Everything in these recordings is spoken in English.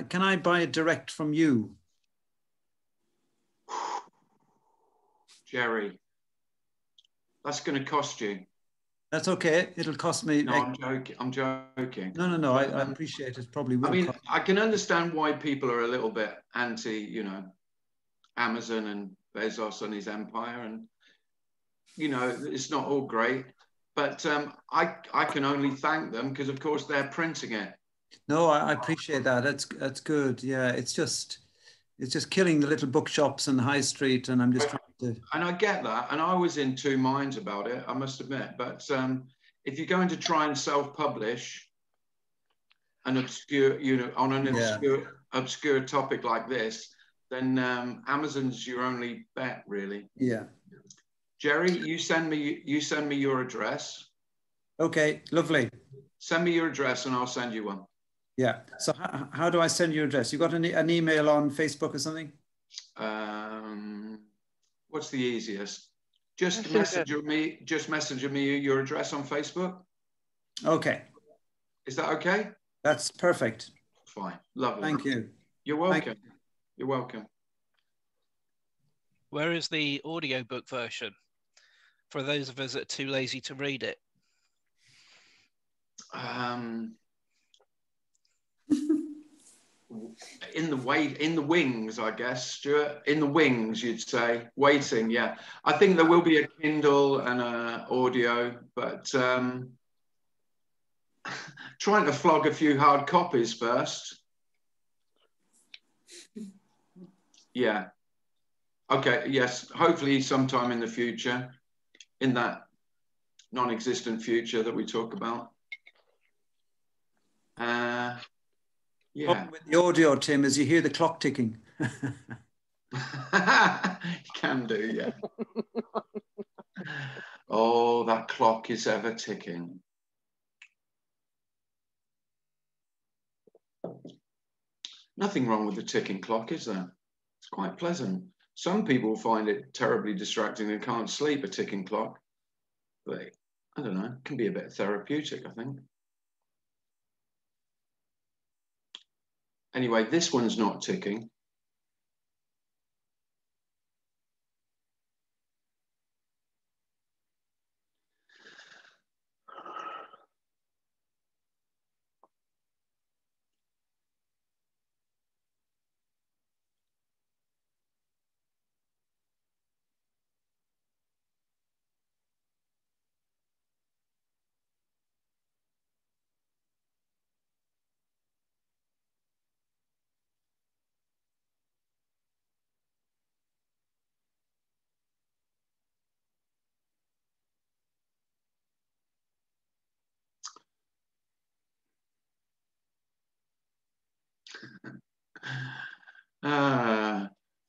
can I buy it direct from you? Jerry, that's going to cost you. That's okay. It'll cost me. No, I'm joking. I'm joking. No. I appreciate it. Probably will. I mean, I can understand why people are a little bit anti, you know, Amazon and Bezos and his empire, and you know, it's not all great. But I can only thank them because, of course, they're printing it. No, I appreciate that. That's good. Yeah, it's just killing the little bookshops and the high street, and I'm just trying to. And I get that, and I was in two minds about it, I must admit. But if you're going to try and self-publish an obscure, you know, on an obscure topic like this, then Amazon's your only bet, really. Yeah. Jerry, you send me your address. Okay, lovely. Send me your address, and I'll send you one. Yeah. So how do I send your address? You got an email on Facebook or something? What's the easiest? Just message me your address on Facebook. Okay. Is that okay? That's perfect. Fine. Lovely. Thank you. You're welcome. You're welcome. Where is the audiobook version for those of us that are too lazy to read it? In the wings, I guess, Stuart. In the wings, you'd say. Waiting, yeah. I think there will be a Kindle and an audio, but trying to flog a few hard copies first. Yeah. Okay, yes. Hopefully sometime in the future, in that non-existent future that we talk about. Yeah. With the audio, Tim, as you hear the clock ticking. Can do, yeah. Oh, that clock is ever ticking. Nothing wrong with the ticking clock, is there? It's quite pleasant. Some people find it terribly distracting and can't sleep, a ticking clock. But I don't know, it can be a bit therapeutic, I think. Anyway, this one's not ticking.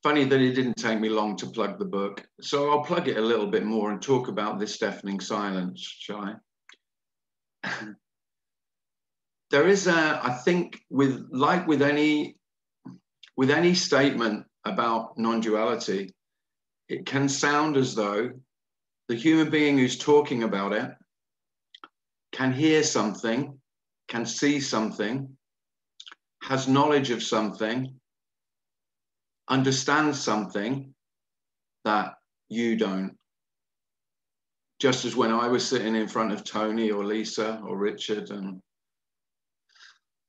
Funny that it didn't take me long to plug the book. So I'll plug it a little bit more and talk about this deafening silence, shall I? There is I think with any statement about non-duality, it can sound as though the human being who's talking about it can hear something, can see something, has knowledge of something, understands something that you don't. Just as when I was sitting in front of Tony or Lisa or Richard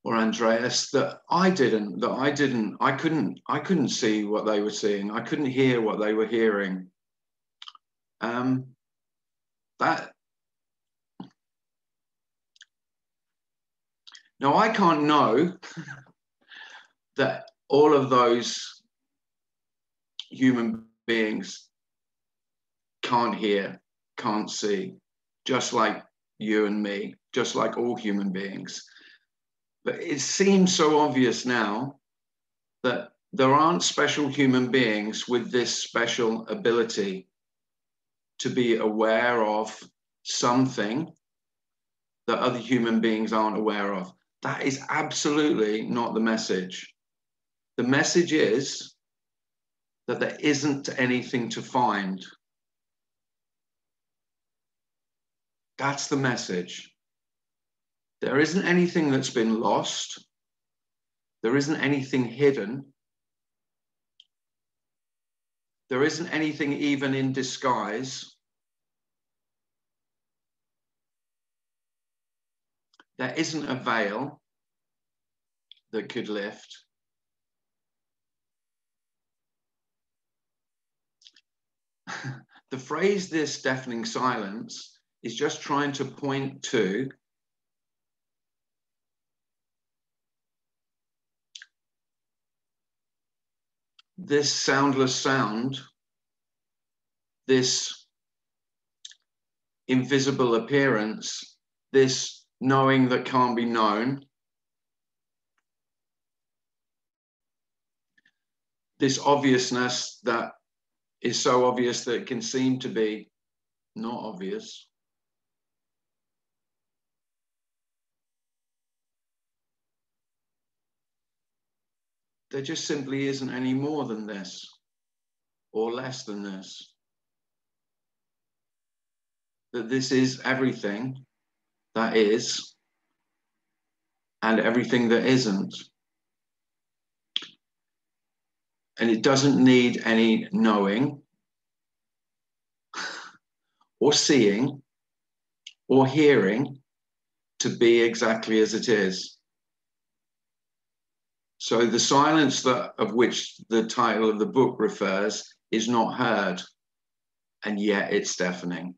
or Andreas, I couldn't see what they were seeing. I couldn't hear what they were hearing. Now I can't know that all of those human beings can't hear, can't see, just like you and me, just like all human beings. But it seems so obvious now that there aren't special human beings with this special ability to be aware of something that other human beings aren't aware of. That is absolutely not the message. The message is that there isn't anything to find. That's the message. There isn't anything that's been lost. There isn't anything hidden. There isn't anything even in disguise. There isn't a veil that could lift. The phrase, this deafening silence, is just trying to point to this soundless sound, this invisible appearance, this knowing that can't be known, this obviousness that is so obvious that it can seem to be not obvious. There just simply isn't any more than this or less than this. That this is everything that is and everything that isn't. And it doesn't need any knowing or seeing or hearing to be exactly as it is. So the silence of which the title of the book refers is not heard, and yet it's deafening.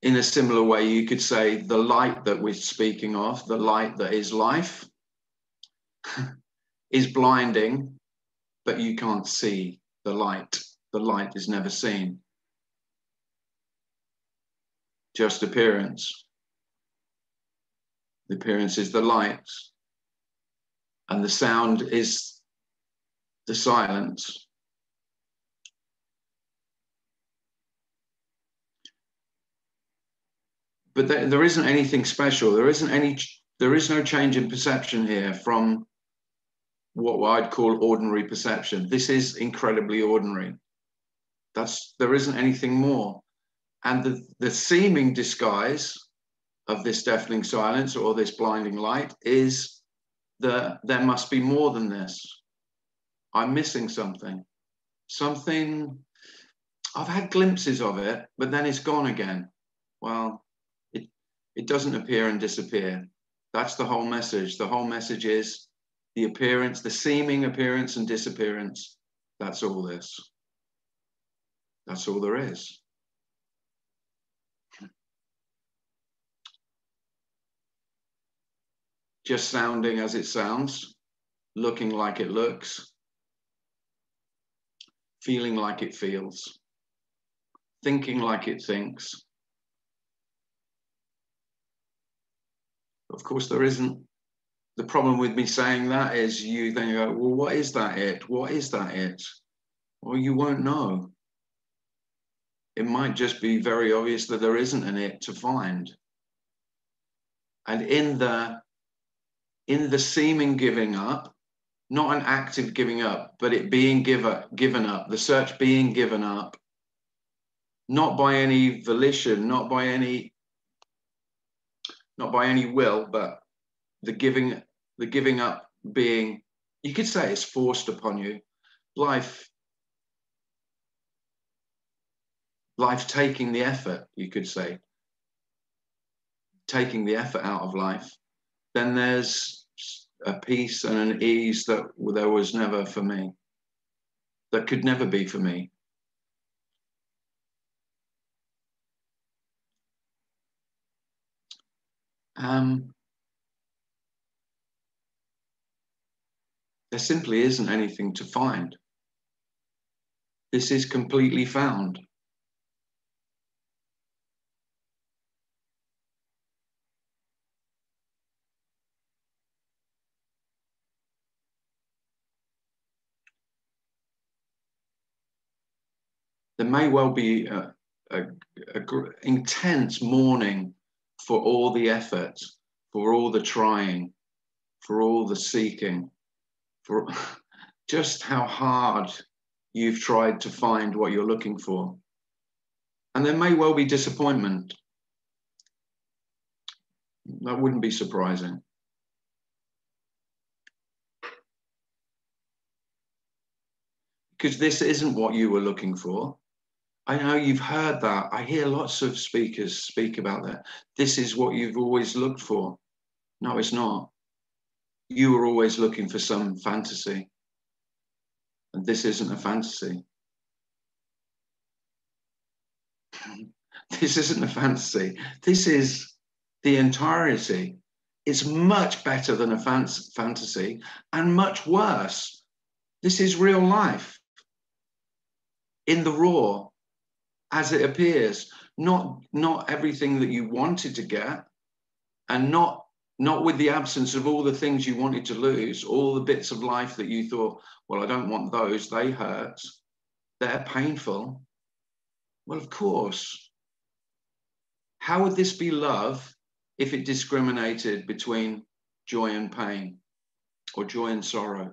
In a similar way, you could say the light that we're speaking of, the light that is life, is blinding, but you can't see the light. The light is never seen. Just appearance. The appearance is the light, and the sound is the silence. But there isn't anything special. There is no change in perception here from what I'd call ordinary perception. This is incredibly ordinary. There isn't anything more. And the seeming disguise of this deafening silence or this blinding light is that there must be more than this. I'm missing something. Something, I've had glimpses of it, but then it's gone again. Well, it doesn't appear and disappear. That's the whole message. The whole message is the appearance, the seeming appearance and disappearance. That's all this. That's all there is. Just sounding as it sounds, looking like it looks, feeling like it feels, thinking like it thinks. Of course, there isn't. The problem with me saying that is you then go, well, what is that it? What is that it? Well, you won't know. It might just be very obvious that there isn't an it to find. And in the seeming giving up, not an active giving up, but it being given up, the search being given up, not by any volition, not by any will, but the giving up being, you could say it's forced upon you. Life taking the effort, you could say, taking the effort out of life, then there's a peace and an ease that there was never for me, that could never be for me. There simply isn't anything to find. This is completely found. There may well be a intense mourning for all the effort, for all the trying, for all the seeking, for just how hard you've tried to find what you're looking for. And there may well be disappointment. That wouldn't be surprising. Because this isn't what you were looking for. I know you've heard that. I hear lots of speakers speak about that. This is what you've always looked for. No, it's not. You were always looking for some fantasy. And this isn't a fantasy. This isn't a fantasy. This is the entirety. It's much better than a fantasy and much worse. This is real life in the raw as it appears, not everything that you wanted to get, and not with the absence of all the things you wanted to lose, all the bits of life that you thought, well, I don't want those, they hurt, they're painful. Well, of course. How would this be love if it discriminated between joy and pain, or joy and sorrow?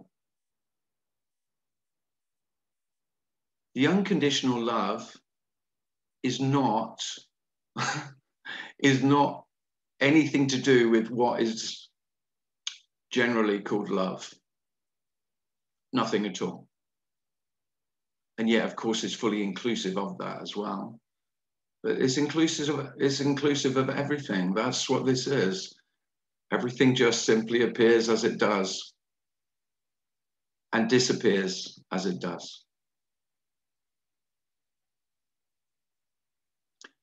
The unconditional love is not anything to do with what is generally called love. Nothing at all. And yet, of course, it's fully inclusive of that as well. But it's inclusive of everything. That's what this is. Everything just simply appears as it does and disappears as it does.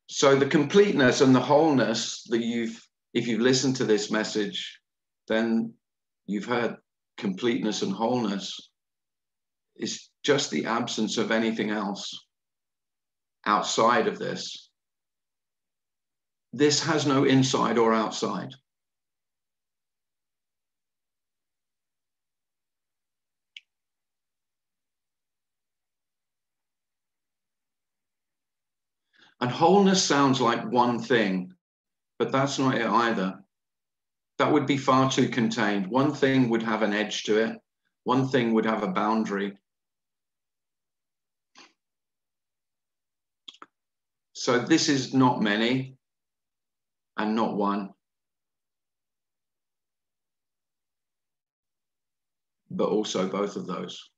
So the completeness and the wholeness that if you've listened to this message, then you've heard completeness and wholeness is just the absence of anything else outside of this. This has no inside or outside. And wholeness sounds like one thing, but that's not it either. That would be far too contained. One thing would have an edge to it. One thing would have a boundary. So this is not many and not one, but also both of those.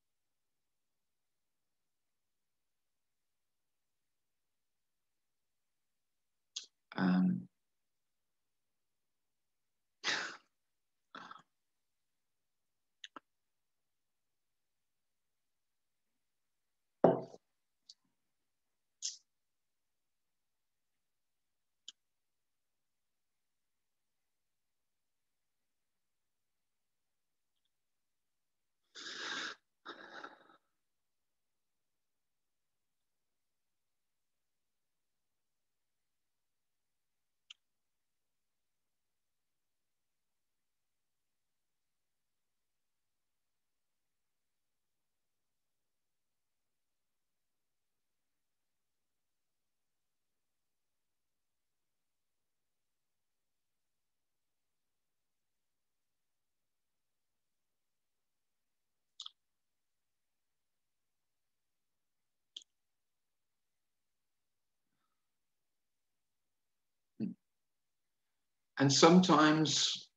And sometimes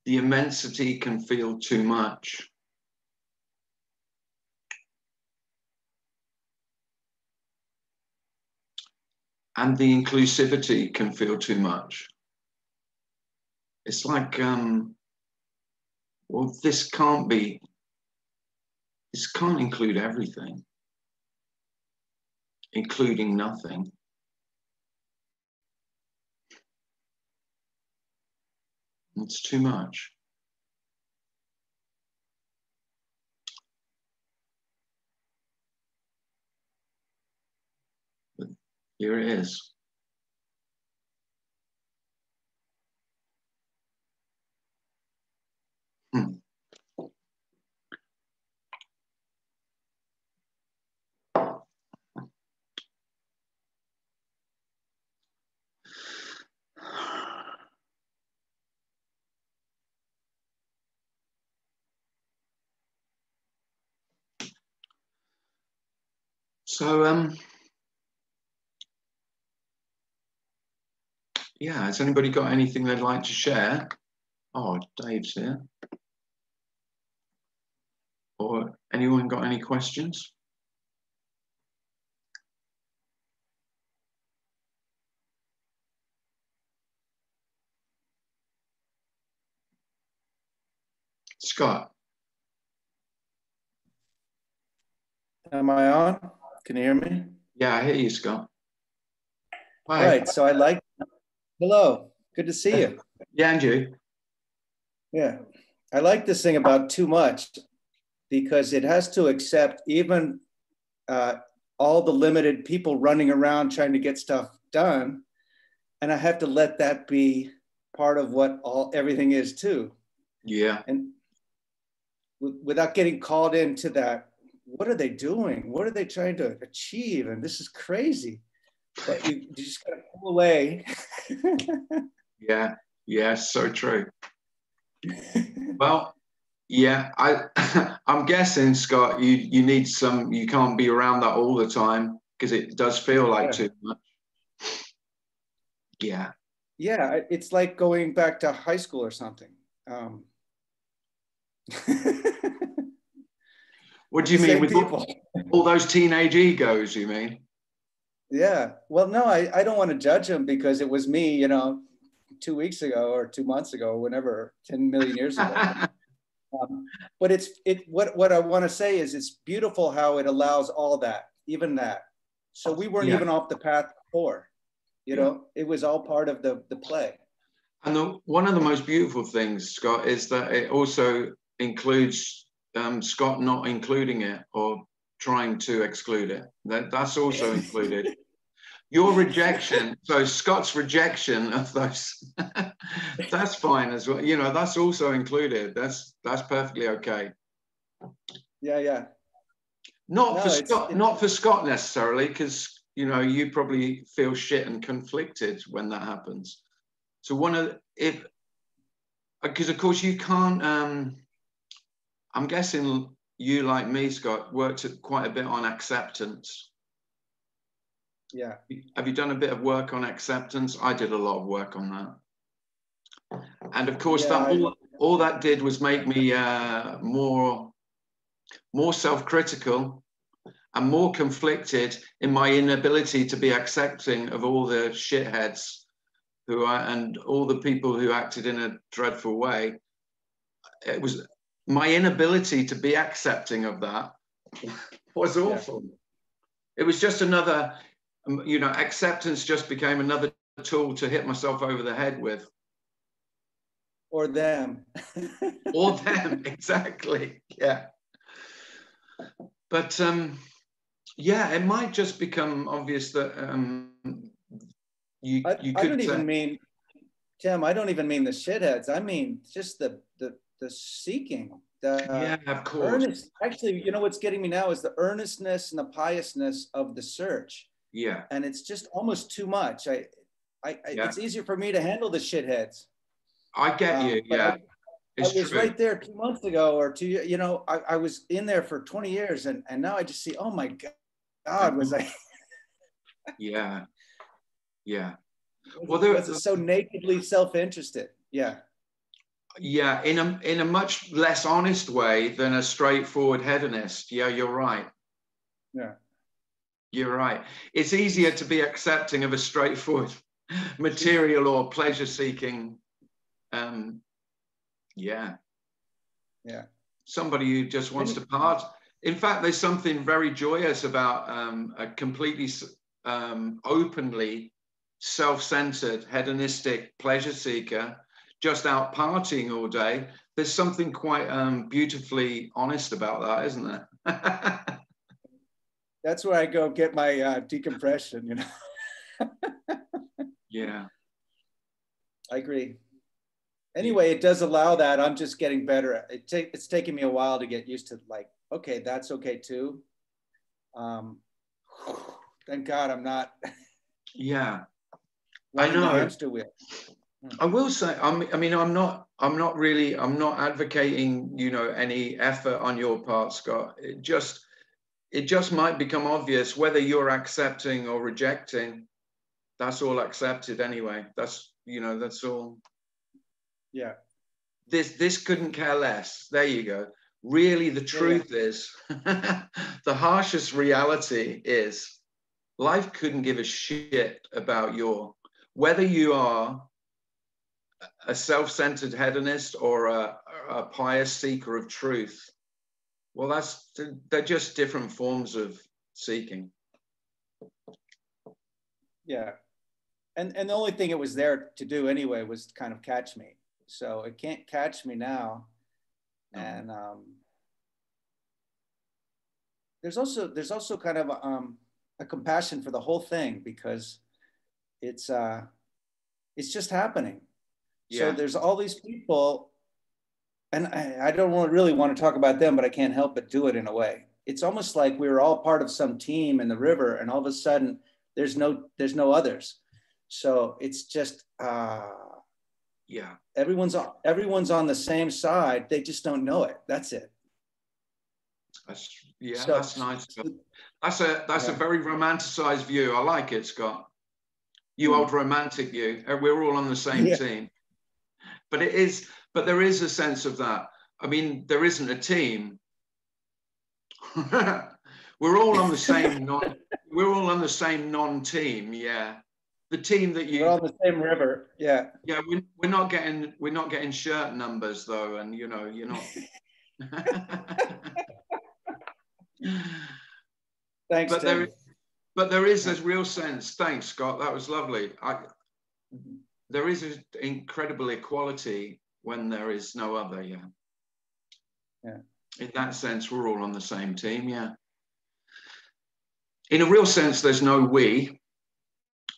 the immensity can feel too much. And the inclusivity can feel too much. It's like, well, this can't include everything, including nothing. It's too much. But here it is. So, yeah, has anybody got anything they'd like to share? Oh, Dave's here. Or anyone got any questions? Scott. Am I on? Can you hear me? Yeah, I hear you, Scott. All right. So I like, hello, good to see you. Yeah, and you? Yeah. I like this thing about too much because it has to accept even all the limited people running around trying to get stuff done. And I have to let that be part of what everything is too. Yeah. And without getting called into that, what are they doing? What are they trying to achieve? And this is crazy. But you just gotta pull away. Yeah, yeah, so true. Well, yeah, I'm guessing, Scott, you need some, you can't be around that all the time because it does feel like too much. Yeah. Yeah, it's like going back to high school or something. What do you mean with all those teenage egos, you mean? Yeah. Well, no, I don't want to judge them because it was me, 2 weeks ago or 2 months ago, whenever, 10 million years ago. But what I want to say is it's beautiful how it allows all that, even that. So we weren't even off the path before, it was all part of the play. And one of the most beautiful things, Scott, is that it also includes Scott not including it or trying to exclude it. That's also included. Your rejection, so Scott's rejection of those, that's fine as well. That's also included. That's perfectly okay. Yeah. Not for Scott necessarily, because you probably feel shit and conflicted when that happens. So because of course you can't. I'm guessing you, like me, Scott, worked quite a bit on acceptance. Yeah. Have you done a bit of work on acceptance? I did a lot of work on that. And of course, all that did was make me more self-critical and more conflicted in my inability to be accepting of all the shitheads and all the people who acted in a dreadful way. It was my inability to be accepting of that was awful. Yeah. It was just another, acceptance just became another tool to hit myself over the head with. Or them. Or them, exactly. Yeah. But yeah, it might just become obvious that you could. I don't even mean, Tim. I don't even mean the shitheads. I mean just the seeking. Yeah, of course. Actually, what's getting me now is the earnestness and the piousness of the search. Yeah. And it's just almost too much. It's easier for me to handle the shitheads. I get you. Yeah. I was right there 2 months ago or two, I was in there for 20 years and now I just see, oh my God, was I? Yeah. Yeah. Was it so nakedly self-interested? Yeah. Yeah. In a much less honest way than a straightforward hedonist. Yeah, you're right. Yeah. You're right. It's easier to be accepting of a straightforward material or pleasure-seeking. Yeah. Somebody who just wants to part. In fact, there's something very joyous about a completely openly self-centered, hedonistic pleasure seeker just out partying all day. There's something quite beautifully honest about that, isn't there? That's where I go get my decompression, Yeah. I agree. Anyway, it does allow that. I'm just getting better. It's taken me a while to get used to, like, okay, that's okay too. Thank God I'm not. Yeah, I know. Hamster wheel. I will say, I'm not advocating, any effort on your part, Scott. it just might become obvious whether you're accepting or rejecting. That's all accepted anyway. That's, you know, that's all. Yeah. This couldn't care less. There you go. Really, the truth is, the harshest reality is life couldn't give a shit about whether you are a self-centered hedonist or a pious seeker of truth. Well, they're just different forms of seeking. Yeah. And the only thing it was there to do anyway was to kind of catch me. So it can't catch me now. No. And there's also kind of a compassion for the whole thing, because it's just happening. Yeah. So there's all these people, and I don't really want to talk about them, but I can't help but do it in a way. It's almost like we were all part of some team in the river, and all of a sudden there's no others. So it's just yeah, everyone's on the same side. They just don't know it. That's it. That's nice. That's a very romanticized view. I like it, Scott. You old romantic you. We're all on the same team. But there is a sense of that. I mean, there isn't a team. We're all on the same non-team. Yeah. The team that we're on the same river. Yeah. Yeah, we're not getting shirt numbers though, and you know, you're not. Thanks, but there is this real sense. Thanks, Scott. That was lovely. There is an incredible equality when there is no other. Yeah. Yeah. In that sense, we're all on the same team. Yeah. In a real sense, there's no we,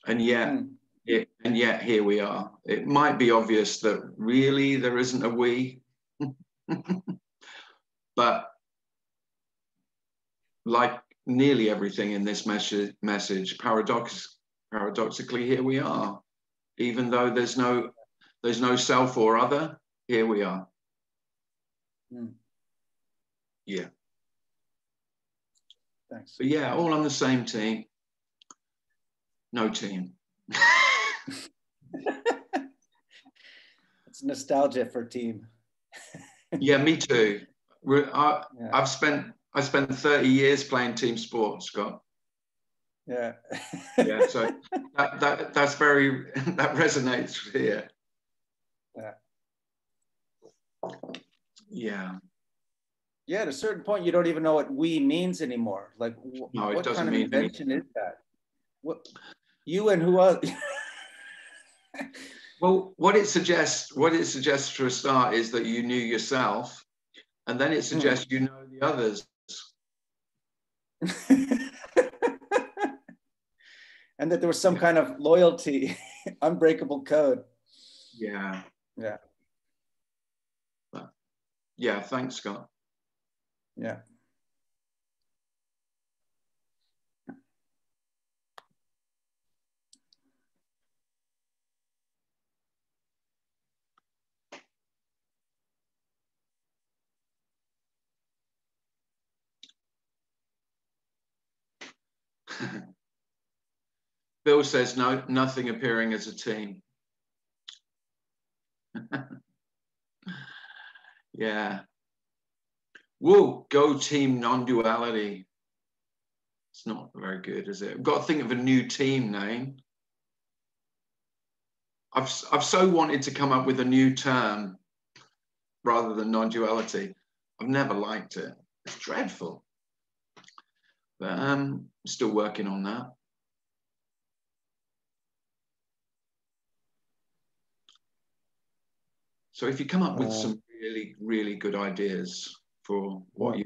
and yet. And yet here we are. It might be obvious that really there isn't a we, but like nearly everything in this message, paradoxically, here we are. Even though there's no self or other, here we are. Yeah. Thanks. But yeah, all on the same team. No team. It's nostalgia for team. Yeah, me too. I spent 30 years playing team sports, Scott. Yeah. Yeah, so that's very, that resonates here. Yeah. Yeah. Yeah, at a certain point, you don't even know what we means anymore. Like, no, what kind of invention is that? What you and who else? Well, what it suggests for a start is that you knew yourself, and then it suggests you know the others. And that there was some kind of loyalty, unbreakable code. Yeah. Yeah. Yeah, thanks, Scott. Yeah. Bill says nothing appearing as a team. Yeah. Whoa, go team non-duality. It's not very good, is it? I've got to think of a new team name. I've so wanted to come up with a new term rather than non-duality. I've never liked it. It's dreadful. But I'm still working on that. So if you come up with some really, really good ideas for what are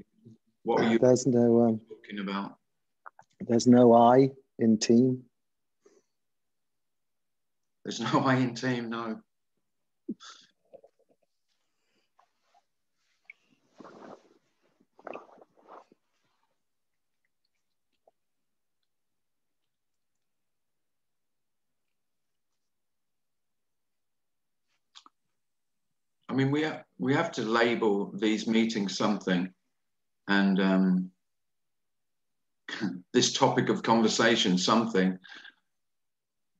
you talking about? There's no I in team. There's no I in team, no. I mean, we have to label these meetings something, and this topic of conversation something,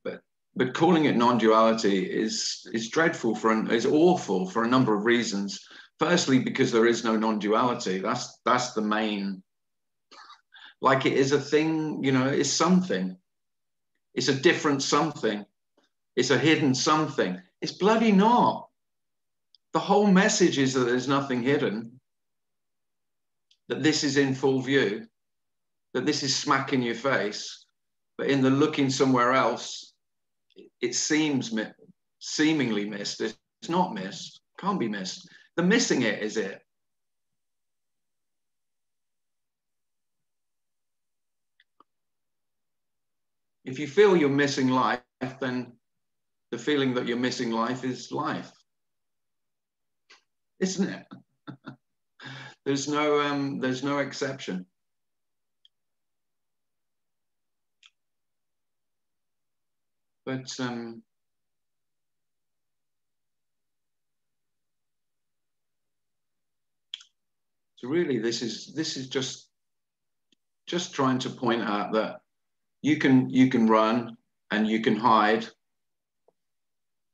but calling it non-duality is dreadful is awful for a number of reasons. Firstly, because there is no non-duality. That's the main. Like it is a thing, you know, it's something. It's a different something. It's a hidden something. It's bloody not. The whole message is that there's nothing hidden, that this is in full view, that this is smack in your face, but in the looking somewhere else, it seems seemingly missed. It's not missed, can't be missed. The missing it is it. If you feel you're missing life, then the feeling that you're missing life is life, isn't it? There's no exception. But so really, this is just trying to point out that you can run and you can hide,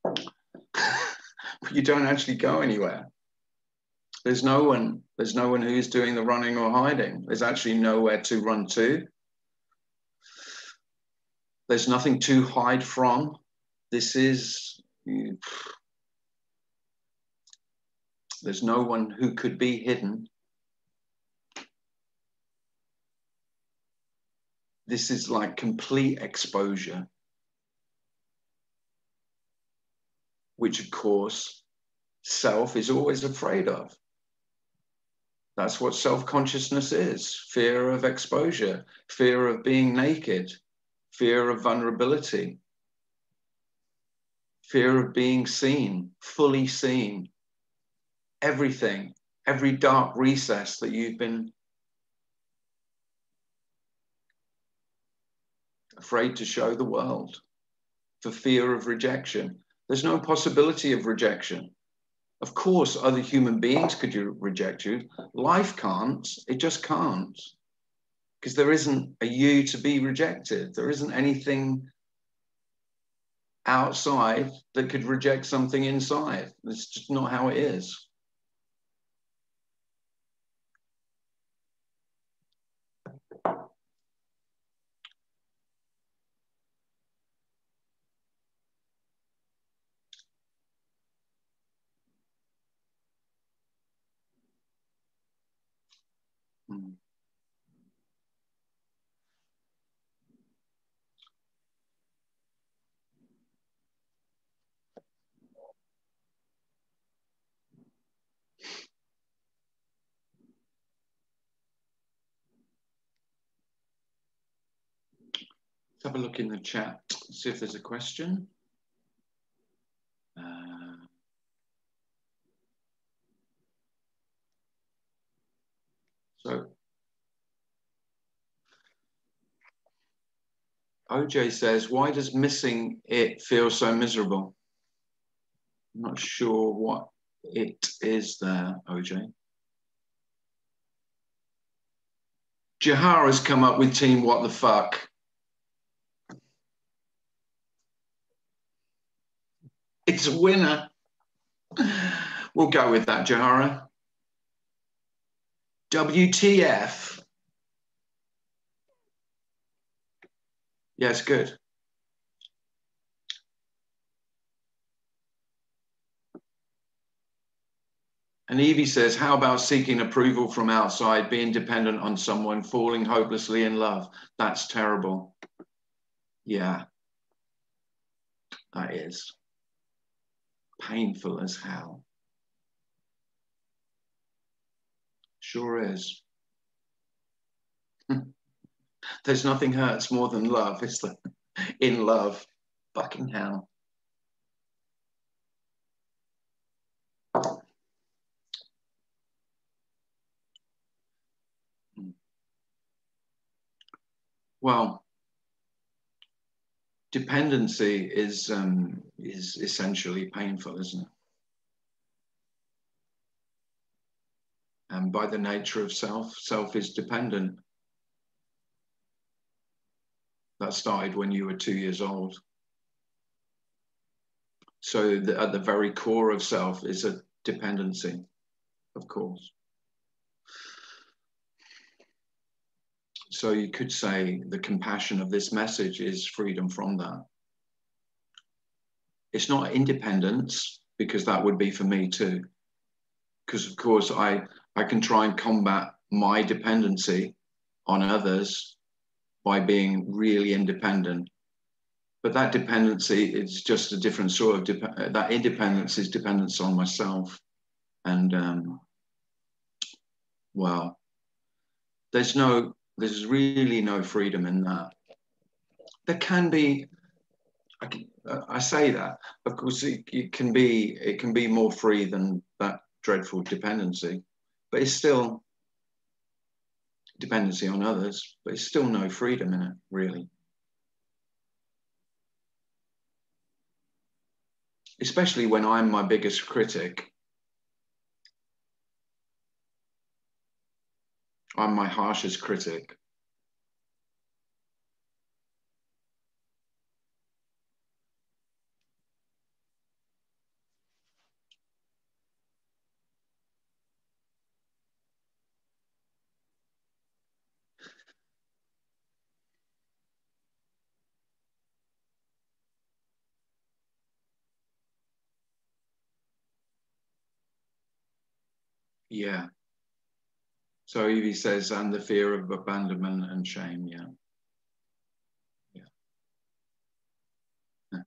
but you don't actually go anywhere. There's no one who's doing the running or hiding. There's actually nowhere to run to. There's nothing to hide from. There's no one who could be hidden. This is like complete exposure, which of course self is always afraid of. That's what self-consciousness is: fear of exposure, fear of being naked, fear of vulnerability, fear of being seen, fully seen. Everything, every dark recess that you've been afraid to show the world, for fear of rejection. There's no possibility of rejection. Of course, other human beings could reject you. Life can't. It just can't. Because there isn't a you to be rejected. There isn't anything outside that could reject something inside. It's just not how it is. Let's have a look in the chat, see if there's a question. So OJ says, why does missing it feel so miserable? I'm not sure what it is there, OJ. Jahara's come up with team what the fuck. It's a winner. We'll go with that, Jahara. WTF. Yes, good. And Evie says, how about seeking approval from outside, being dependent on someone, falling hopelessly in love? That's terrible. Yeah, that is painful as hell. Sure is. There's nothing hurts more than love. It's the in love. Fucking hell. Well, dependency is essentially painful, isn't it? And by the nature of self, self is dependent. that started when you were 2 years old. So at the very core of self is a dependency, of course. So you could say the compassion of this message is freedom from that. It's not independence, because that would be for me too. Because of course I can try and combat my dependency on others by being really independent. But that dependency is just a different sort of, that independence is dependence on myself. And well, there's really no freedom in that. There can be, I say that, of course it can be more free than that dreadful dependency, but it's still dependency on others, but it's still no freedom in it, really. Especially when I'm my biggest critic. I'm my harshest critic. Yeah. So Evie says, and the fear of abandonment and shame. Yeah. Yeah. Yeah.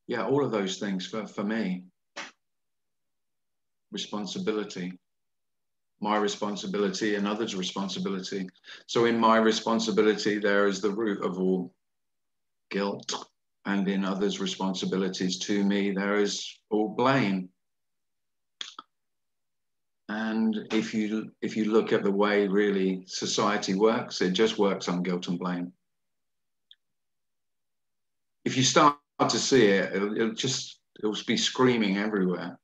Yeah, all of those things for me. Responsibility. My responsibility and others' responsibility. So in my responsibility, there is the root of all guilt. And in others' responsibilities to me, there is all blame. And if you look at the way really society works, it just works on guilt and blame. If you start to see it, it'll be screaming everywhere.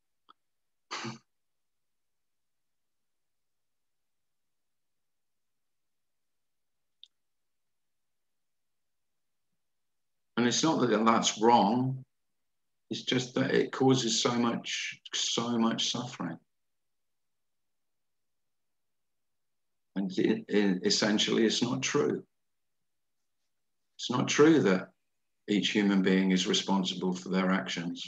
And it's not that that's wrong. It's just that it causes so much suffering. And essentially, it's not true. It's not true that each human being is responsible for their actions.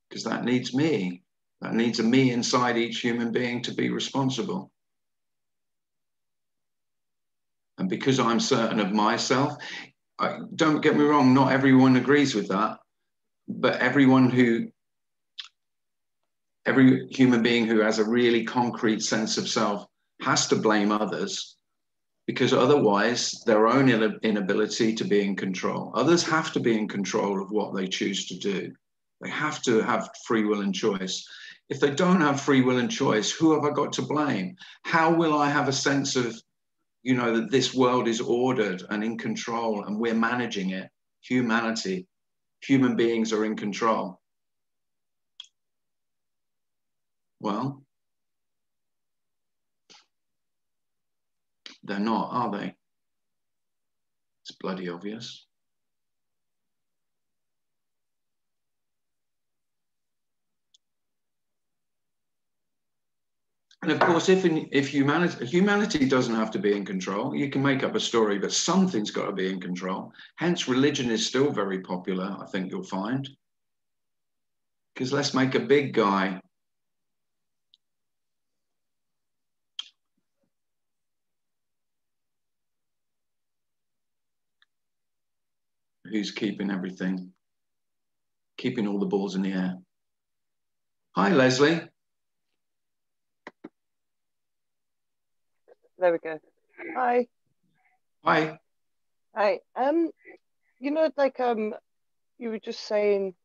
Because that needs me. That needs a me inside each human being to be responsible. And because I'm certain of myself, don't get me wrong, not everyone agrees with that. But every human being who has a really concrete sense of self has to blame others, because otherwise their own inability to be in control. Others have to be in control of what they choose to do. They have to have free will and choice. If they don't have free will and choice, who have I got to blame? How will I have a sense of, that this world is ordered and in control and we're managing it? Humanity, human beings are in control. Well, they're not, are they? It's bloody obvious. And of course, if humanity doesn't have to be in control, you can make up a story, but something's got to be in control. Hence, religion is still very popular, I think you'll find. Because let's make a big guy. Who's keeping everything, keeping all the balls in the air. Hi, Leslie. There we go. Hi. Hi. Hi. You were just saying,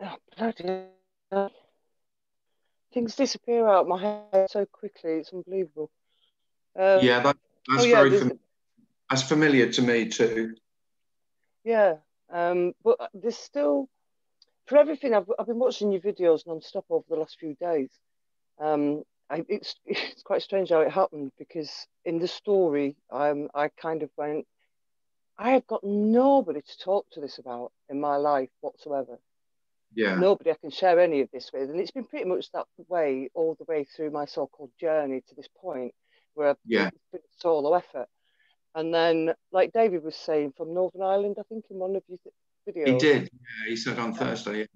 oh, bloody hell. Things disappear out of my head so quickly. It's unbelievable. Yeah, that's familiar to me too. Yeah. But there's still, for everything, I've been watching your videos non-stop over the last few days. It's quite strange how it happened, because in the story, I kind of went, I have got nobody to talk to this about in my life whatsoever. Yeah. Nobody I can share any of this with. And it's been pretty much that way all the way through my so-called journey to this point, where I've been a solo effort. And then, like David was saying, from Northern Ireland, I think in one of your videos. He did. Yeah, he said on Thursday.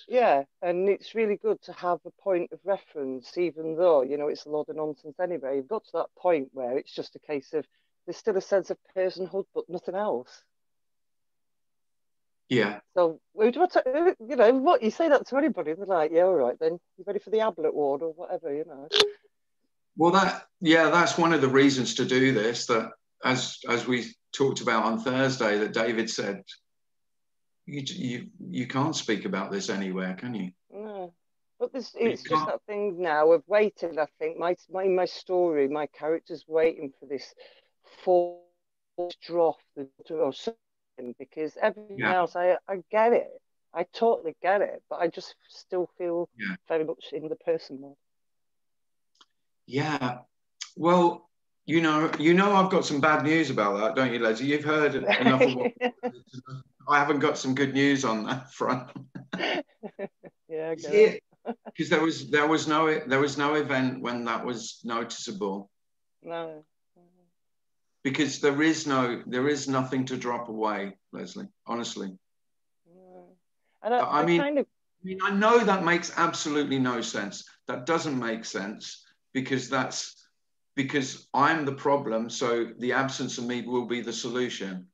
Yeah, and it's really good to have a point of reference, even though, you know, it's a load of nonsense anyway. You've got to that point where it's just a case of there's still a sense of personhood, but nothing else. Yeah. So, you know, what you say that to anybody, they're like, yeah, all right, then you ready for the Ablett ward or whatever, you know. Well, that's one of the reasons to do this. That as we talked about on Thursday, that David said, you can't speak about this anywhere, can you? No. But it's just that thing now of waiting. I think my story, my character's waiting for this full drop or something, because everything else, I get it. I totally get it, but I just still feel very much in the person mode. Yeah. Well, you know, I've got some bad news about that, don't you, Leslie? You've heard enough of what I haven't got some good news on that front. Yeah, I get it. Because there was no event when that was noticeable. No. Because there is nothing to drop away, Leslie, honestly. And I mean, I know that makes absolutely no sense. That doesn't make sense, because I'm the problem, so the absence of me will be the solution.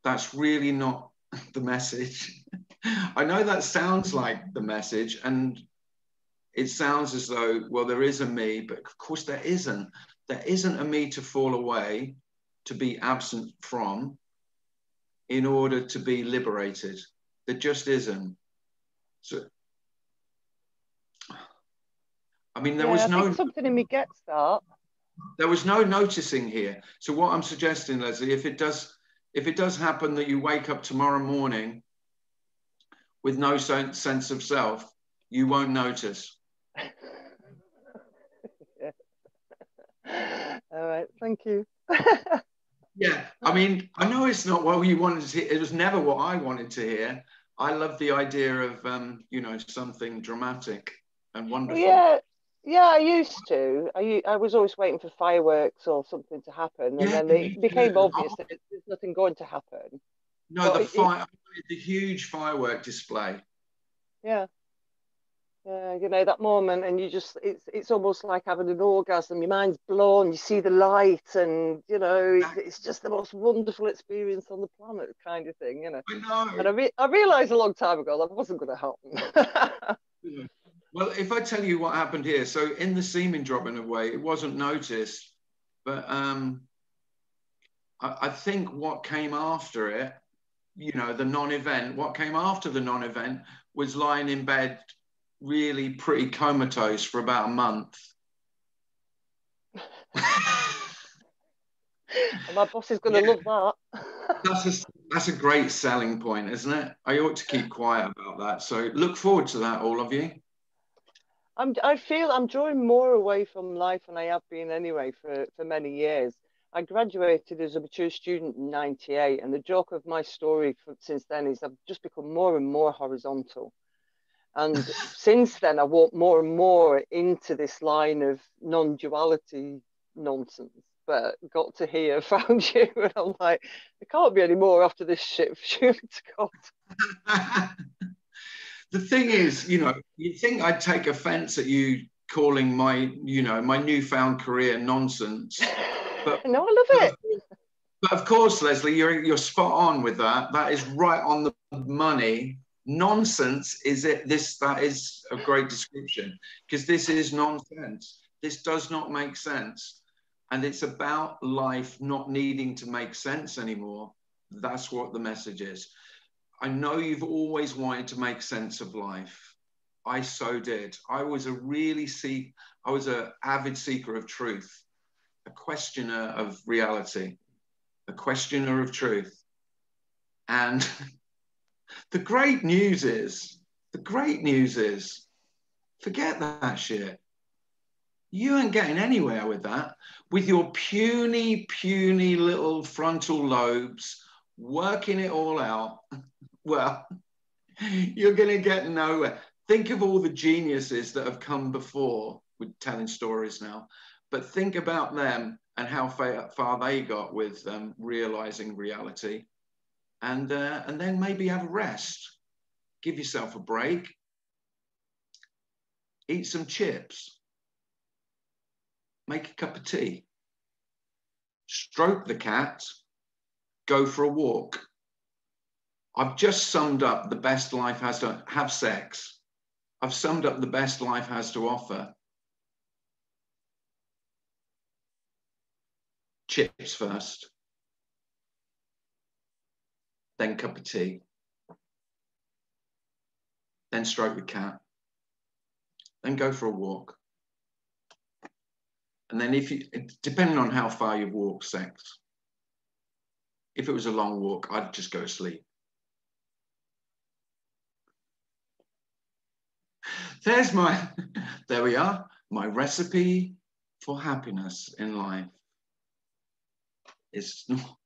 That's really not the message. I know that sounds like the message, and it sounds as though, well, there is a me, but of course there isn't. There isn't a me to fall away, to be absent from, in order to be liberated. There just isn't. So, I mean, I think something in me gets that. There was no noticing here. So what I'm suggesting, Leslie, if it does happen that you wake up tomorrow morning with no sense of self, you won't notice. All right, thank you. Yeah, I mean, I know it's not what you wanted to hear. It was never what I wanted to hear. I love the idea of, you know, something dramatic and wonderful. Yeah, I used to. I was always waiting for fireworks or something to happen, and then it became obvious that there's nothing going to happen. No, but the huge firework display. Yeah. Yeah, you know, that moment, and it's almost like having an orgasm. Your mind's blown, you see the light, and you know, it's just the most wonderful experience on the planet, kind of thing, you know. I know. And I realized a long time ago that wasn't going to happen. Well, if I tell you what happened here, so in the semen drop, in a way, it wasn't noticed, but I think what came after it, you know, the non-event, what came after the non-event was lying in bed really pretty comatose for about a month. My boss is going to love that. That's a great selling point, isn't it? I ought to keep quiet about that. So look forward to that, all of you. I feel I'm drawing more away from life than I have been anyway for many years. I graduated as a mature student in '98, and the joke of my story since then is I've just become more and more horizontal. And since then, I walked more and more into this line of non-duality nonsense. But got to here, found you, and I'm like, there can't be any more after this shit, surely to God. The thing is, you know, you'd think I'd take offense at you calling my, you know, my newfound career nonsense. But no, I love it. But of course, Leslie, you're spot on with that. That is right on the money. Nonsense is it? That is a great description, because this is nonsense. This does not make sense, and it's about life not needing to make sense anymore. That's what the message is. I know you've always wanted to make sense of life. I so did. I was an avid seeker of truth, a questioner of reality, a questioner of truth. And the great news is The great news is, forget that shit. You ain't getting anywhere with that. With your puny, puny little frontal lobes working it all out, well, you're going to get nowhere. Think of all the geniuses that have come before with telling stories now, but think about them and how far they got with realizing reality, and then maybe have a rest, give yourself a break, eat some chips, make a cup of tea, stroke the cat, go for a walk. I've just summed up the best life has to have sex. I've summed up the best life has to offer. Chips first, then cup of tea, then stroke the cat, then go for a walk. And then if you, depending on how far you've walked, sex. If it was a long walk, I'd just go to sleep. There we are, my recipe for happiness in life. It's not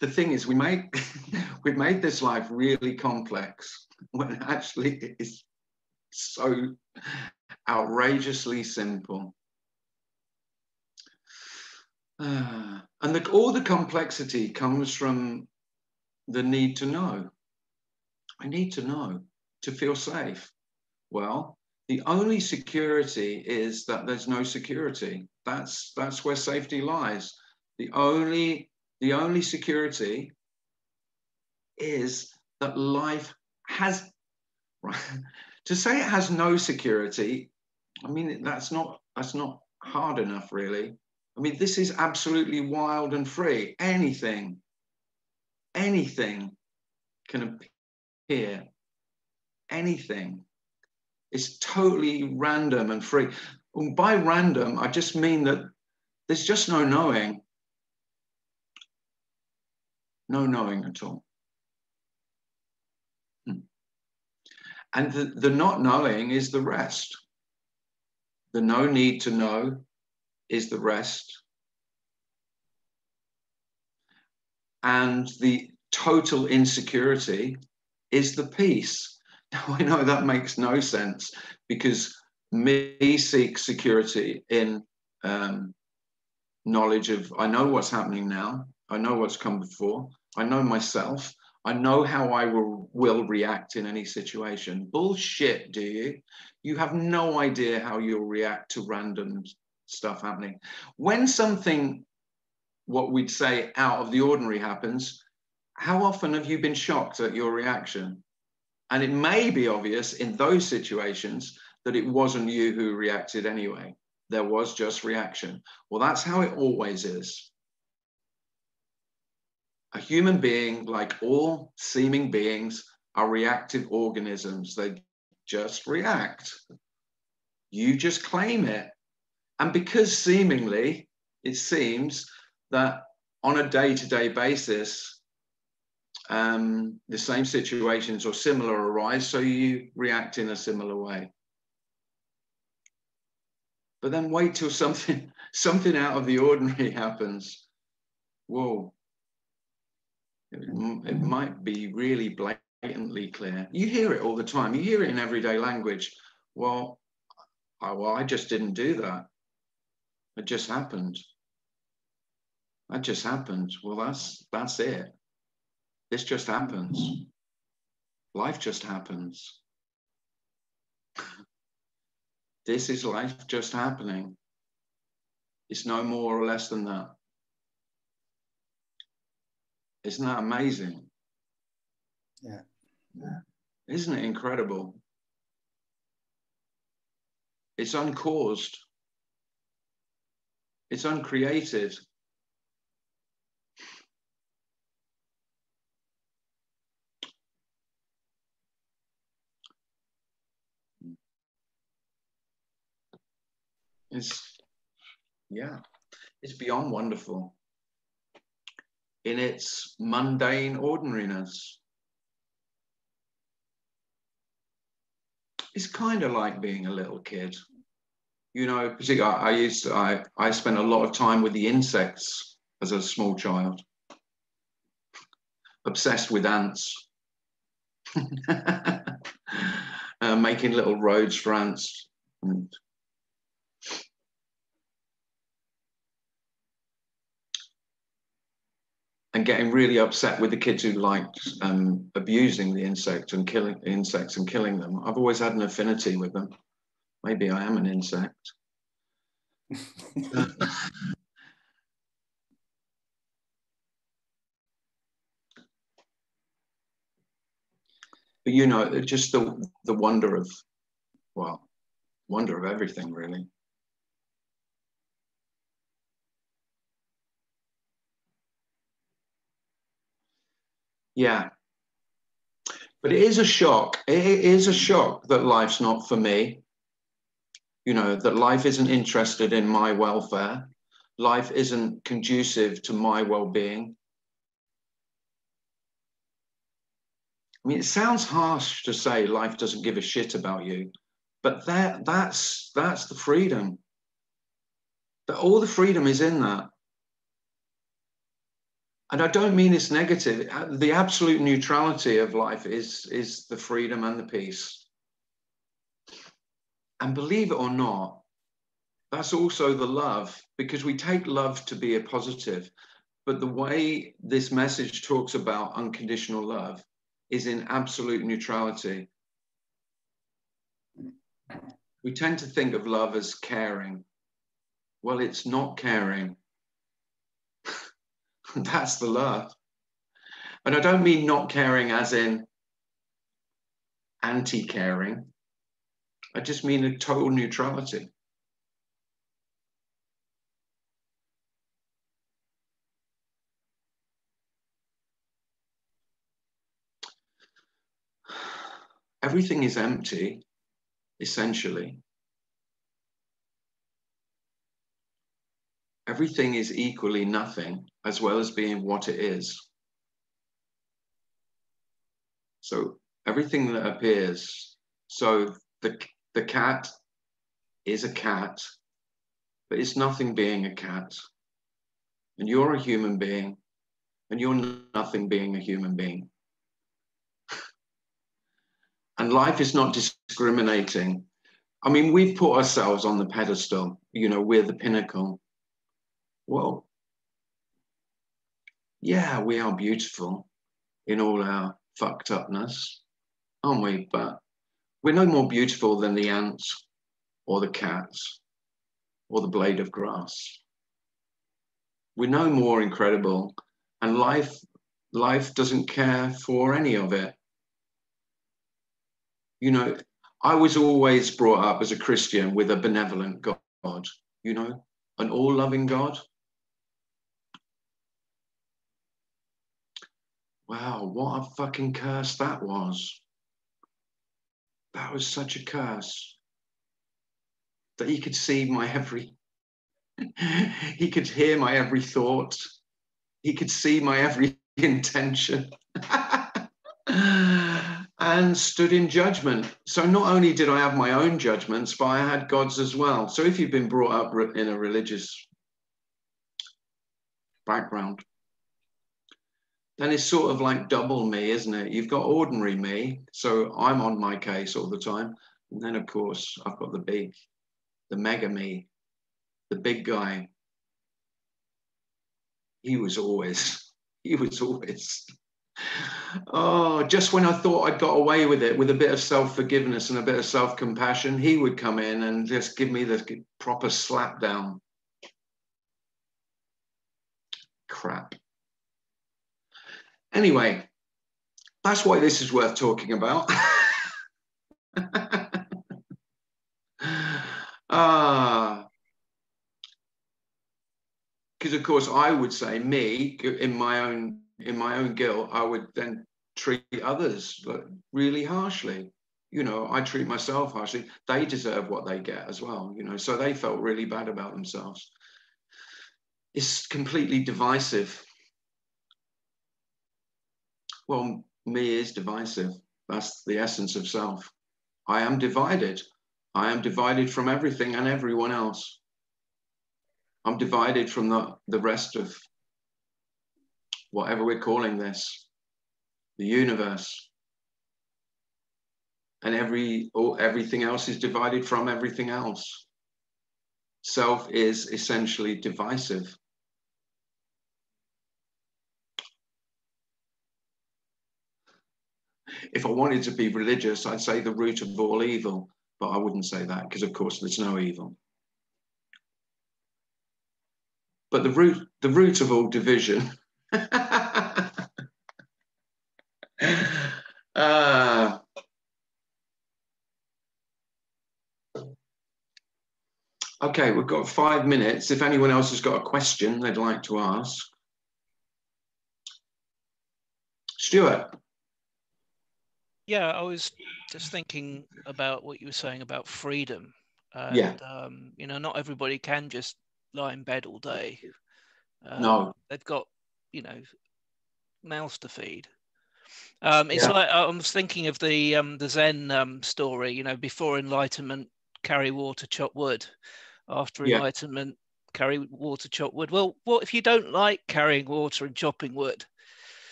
the thing is, we've made this life really complex when actually it is so outrageously simple. And all the complexity comes from the need to know. I need to know to feel safe. Well, the only security is that there's no security. That's where safety lies. The only security is that life has, right? To say it has no security, I mean, that's not hard enough, really. I mean, this is absolutely wild and free. Anything can appear. Anything. It's totally random and free. And by random, I just mean that there's just no knowing. No knowing at all. And the not knowing is the rest. The no need to know is the rest. And the total insecurity is the peace. Now, I know that makes no sense, because me seeks security in knowledge of, I know what's happening now, I know what's come before, I know myself, I know how I will react in any situation. Bullshit, do you? You have no idea how you'll react to random stuff happening. When something, what we'd say, out of the ordinary happens, how often have you been shocked at your reaction? And it may be obvious in those situations that it wasn't you who reacted anyway. There was just reaction. Well, that's how it always is. A human being, like all seeming beings, are reactive organisms. They just react. You just claim it. And because seemingly, it seems that on a day-to-day basis, the same situations or similar arise, so you react in a similar way. But then wait till something out of the ordinary happens. Whoa. It might be really blatantly clear. You hear it all the time. You hear it in everyday language. Well, I just didn't do that. It just happened. That just happened. Well, that's it. This just happens. Life just happens. This is life just happening. It's no more or less than that. Isn't that amazing? Yeah. Isn't it incredible? It's uncaused. It's uncreated. It's beyond wonderful in its mundane ordinariness. it's kind of like being a little kid. You know, particularly I spent a lot of time with the insects as a small child, obsessed with ants, making little roads for ants. And getting really upset with the kids who liked abusing the insect and killing insects and killing them. I've always had an affinity with them. Maybe I am an insect. But you know, just the wonder of, well, wonder of everything, really. Yeah. But it is a shock. It is a shock that life's not for me. You know, that life isn't interested in my welfare. Life isn't conducive to my well-being. I mean, it sounds harsh to say life doesn't give a shit about you, but that's the freedom. That all the freedom is in that. And I don't mean it's negative. The absolute neutrality of life is the freedom and the peace. And believe it or not, that's also the love, because we take love to be a positive. But the way this message talks about unconditional love is in absolute neutrality. We tend to think of love as caring. Well, it's not caring. That's the love. And I don't mean not caring as in anti-caring. I just mean a total neutrality. Everything is empty, essentially. Everything is equally nothing, as well as being what it is. So everything that appears, so the cat is a cat, but it's nothing being a cat. And you're a human being, and you're nothing being a human being. And life is not discriminating. I mean, we've put ourselves on the pedestal, you know, we're the pinnacle. Well, yeah, we are beautiful in all our fucked upness, aren't we? But we're no more beautiful than the ants or the cats or the blade of grass. We're no more incredible, and life doesn't care for any of it. You know, I was always brought up as a Christian with a benevolent God, you know, an all-loving God. Wow, what a fucking curse that was. That was such a curse. That he could see my every, he could hear my every thought. He could see my every intention. And stood in judgment. So not only did I have my own judgments, but I had God's as well. So if you've been brought up in a religious background, then it's sort of like double me, isn't it? You've got ordinary me, so I'm on my case all the time. And then, of course, I've got the mega me, the big guy. He was always, oh, just when I thought I'd got away with it, with a bit of self-forgiveness and a bit of self-compassion, he would come in and just give me the proper slap down. Crap. Anyway, that's why this is worth talking about. Because of course I would say me in my own guilt, I would then treat others really harshly. You know, I treat myself harshly. They deserve what they get as well, you know, so they felt really bad about themselves. It's completely divisive. Well, me is divisive. That's the essence of self. I am divided. I am divided from everything and everyone else. I'm divided from the rest of whatever we're calling this, the universe. And everything else is divided from everything else. Self is essentially divisive. If I wanted to be religious, I'd say the root of all evil, but I wouldn't say that because, of course, there's no evil. But the root of all division. Okay, we've got 5 minutes. If anyone else has got a question they'd like to ask. Stuart. Yeah, I was just thinking about what you were saying about freedom. And, Yeah. you know, not everybody can just lie in bed all day. No. They've got, you know, mouths to feed. It's Yeah. like I was thinking of the Zen story. You know, before enlightenment, carry water, chop wood. After Yeah. enlightenment, carry water, chop wood. Well, what if you don't like carrying water and chopping wood?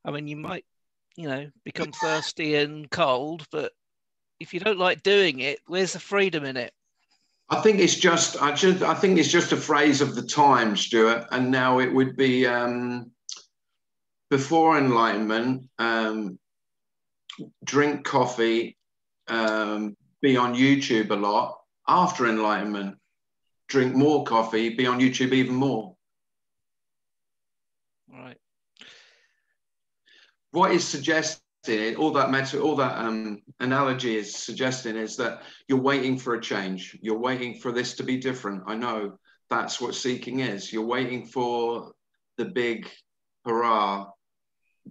I mean, you might, you know, become thirsty and cold, but if you don't like doing it, where's the freedom in it? I think it's just I think it's just a phrase of the time, Stuart. And now it would be before enlightenment, drink coffee, be on YouTube a lot. After enlightenment, drink more coffee, be on YouTube even more. Right. What is suggested, all that analogy is suggesting is that you're waiting for a change. You're waiting for this to be different. I know that's what seeking is. You're waiting for the big hurrah,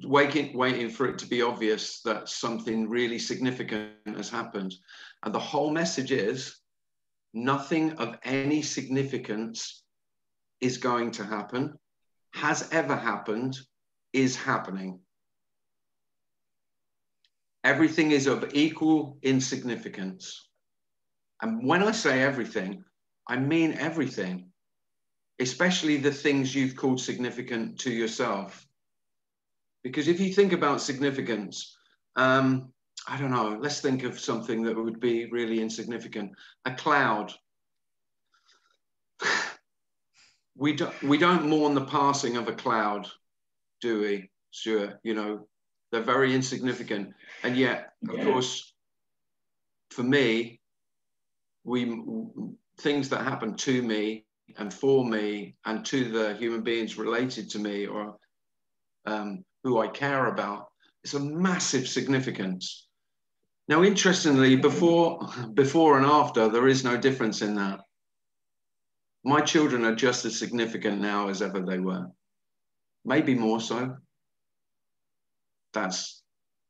waiting for it to be obvious that something really significant has happened. And the whole message is nothing of any significance is going to happen, has ever happened, is happening. Everything is of equal insignificance. And when I say everything, I mean everything, especially the things you've called significant to yourself. Because if you think about significance, I don't know, let's think of something that would be really insignificant. A cloud. We don't mourn the passing of a cloud, do we, Stuart? You know, they're very insignificant. And yet, of course, for me, things that happen to me and for me and to the human beings related to me or who I care about, it's a massive significance. Now, interestingly, before and after, there is no difference in that. My children are just as significant now as ever they were. Maybe more so. That's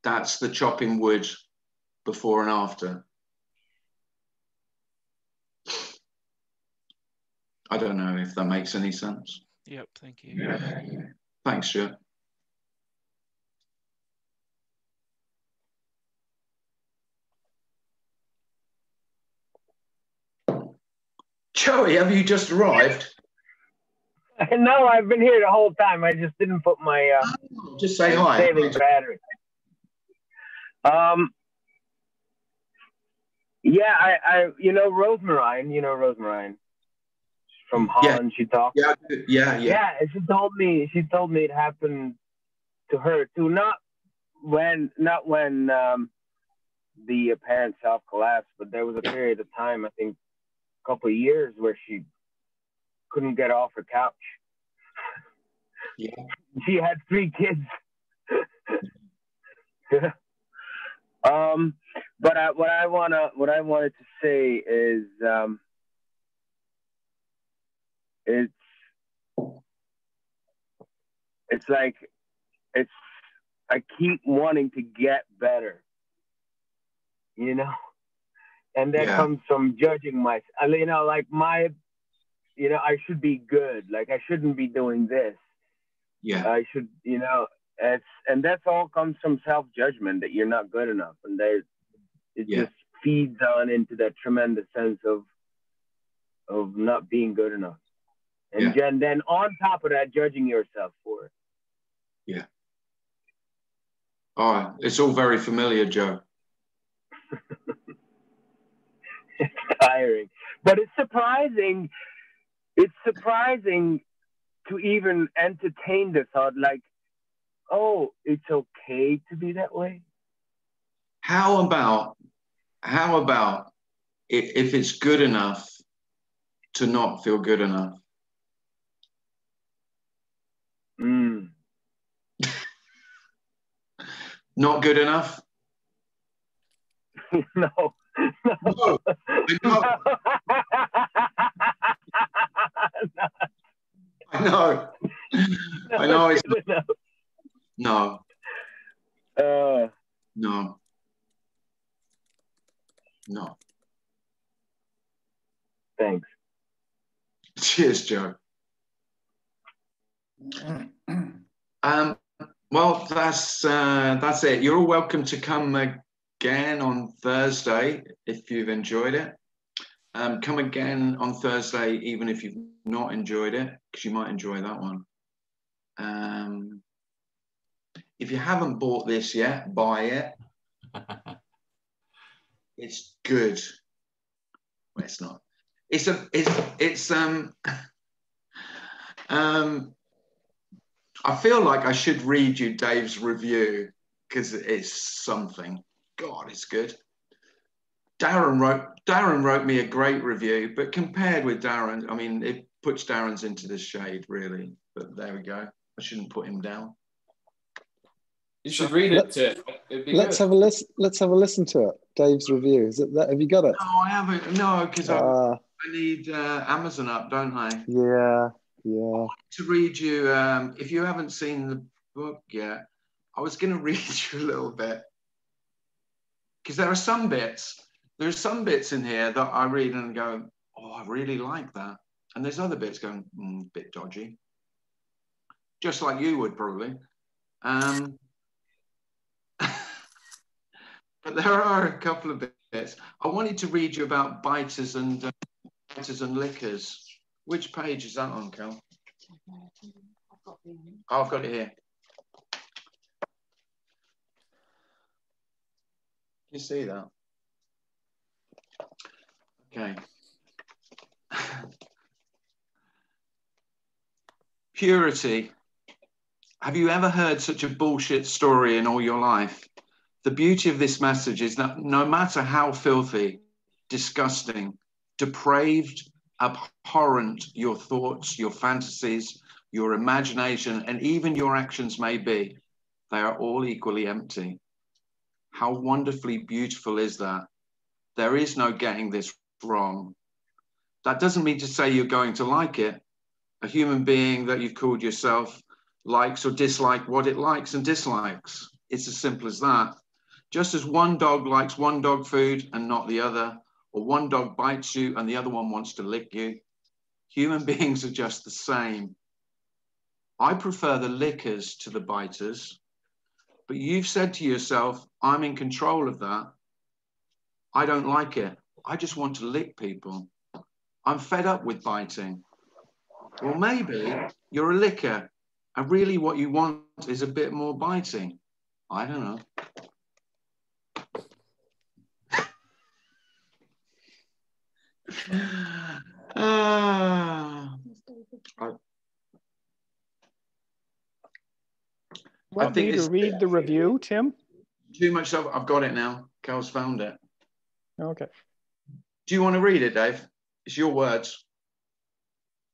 the chopping wood before and after. I don't know if that makes any sense. Yep, thank you. Thanks, Stuart. Joey, have you just arrived? No, I've been here the whole time. I just didn't put my just say hi. Saving battery. Yeah, I you know Rosemary, from Holland. She talked. Yeah. And she told me it happened to her too. Not when the apparent self collapsed, but there was a period of time, I think a couple of years, where she couldn't get off her couch. Yeah. She had 3 kids. But what I wanted to say is it's like I keep wanting to get better, and that comes from judging myself. I should be good. Like, I shouldn't be doing this. Yeah. I should, and that's all comes from self-judgment, that you're not good enough, and it just feeds on into that tremendous sense of not being good enough. And then on top of that, judging yourself for it. Yeah. Oh, it's all very familiar, Joe. It's tiring. But it's surprising. It's surprising to even entertain the thought, like, oh, it's okay to be that way. How about if it's good enough to not feel good enough? Mm. Not good enough? No. No. I know. I know it's not. No. No. No. Thanks. Cheers, Joe. Well, that's it. You're all welcome to come again on Thursday if you've enjoyed it. Come again on Thursday, even if you've not enjoyed it, because you might enjoy that one. If you haven't bought this yet, buy it. It's good. Well, it's not. I feel like I should read you Dave's review because it's something. God, it's good. Darren wrote me a great review, but compared with Darren, I mean, it puts Darren's into the shade, really. But there we go. I shouldn't put him down. You should read it. It'd be let's good. have a listen. Let's have a listen to it. Dave's review. Is it that? Have you got it? No, I haven't. No, because I need Amazon up, don't I? Yeah. To read you, if you haven't seen the book yet, I was going to read you a little bit because there are some bits. There's some bits in here that I read and go, oh, I really like that, and there's other bits going, bit dodgy, just like you would probably. But there are a couple of bits. I wanted to read you about biters and lickers. Which page is that on, Cal? Oh, I've got it here. You see that? Okay. Purity. Have you ever heard such a bullshit story in all your life? The beauty of this message is that no matter how filthy, disgusting, depraved, abhorrent your thoughts, your fantasies, your imagination, and even your actions may be, they are all equally empty. How wonderfully beautiful is that? There is no getting this wrong. That doesn't mean to say you're going to like it. A human being that you've called yourself likes or dislikes what it likes and dislikes. It's as simple as that. Just as one dog likes one dog food and not the other, or one dog bites you and the other one wants to lick you, human beings are just the same. I prefer the lickers to the biters, but you've said to yourself, I'm in control of that. I don't like it. I just want to lick people. I'm fed up with biting. Well, maybe you're a licker, and really what you want is a bit more biting. I don't know. Want me to read the review, Tim? Too much stuff. I've got it now. Cal's found it. Okay. Do you want to read it, Dave? It's your words.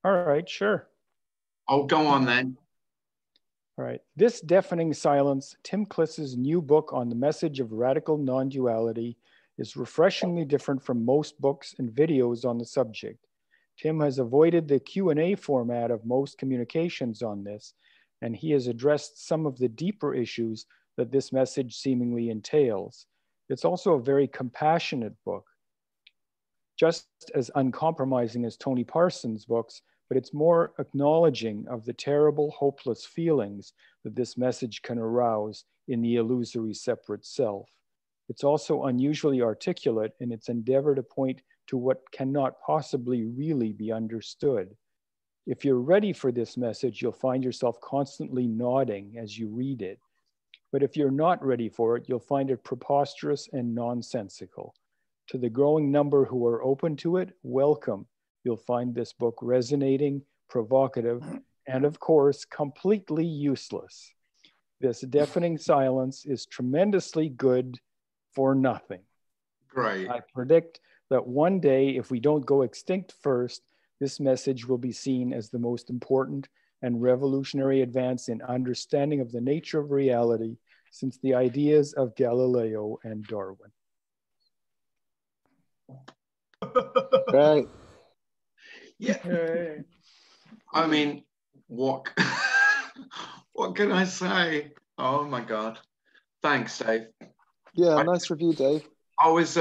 All right, sure. Oh, go on then. All right. This Deafening Silence, Tim Cliss's new book on the message of radical non-duality, is refreshingly different from most books and videos on the subject. Tim has avoided the Q&A format of most communications on this, and he has addressed some of the deeper issues that this message seemingly entails. It's also a very compassionate book, just as uncompromising as Tony Parsons' books, but it's more acknowledging of the terrible, hopeless feelings that this message can arouse in the illusory separate self. It's also unusually articulate in its endeavor to point to what cannot possibly really be understood. If you're ready for this message, you'll find yourself constantly nodding as you read it. But if you're not ready for it, you'll find it preposterous and nonsensical. To the growing number who are open to it, welcome. You'll find this book resonating, provocative, and of course, completely useless. This deafening silence is tremendously good for nothing. Great. I predict that one day, if we don't go extinct first, this message will be seen as the most important and revolutionary advance in understanding of the nature of reality since the ideas of Galileo and Darwin. Right. Yeah. I mean, what what can I say? Oh my God. Thanks, Dave. Yeah, nice review, Dave. I was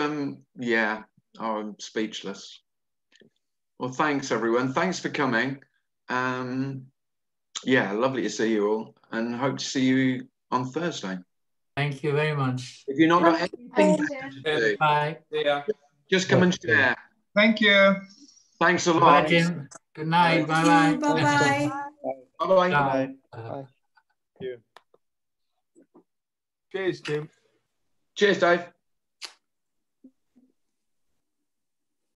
yeah, I'm speechless. Well, thanks everyone. Thanks for coming. Yeah, lovely to see you all, and hope to see you on Thursday. Thank you very much. If you're not got anything to do, Bye. Yeah. just come and share. Thank you. Thanks a Bye, lot. Jim. Good night. Thank Bye you. bye. Bye-bye. Bye-bye. Bye. Bye. Cheers, Tim. Cheers, Dave.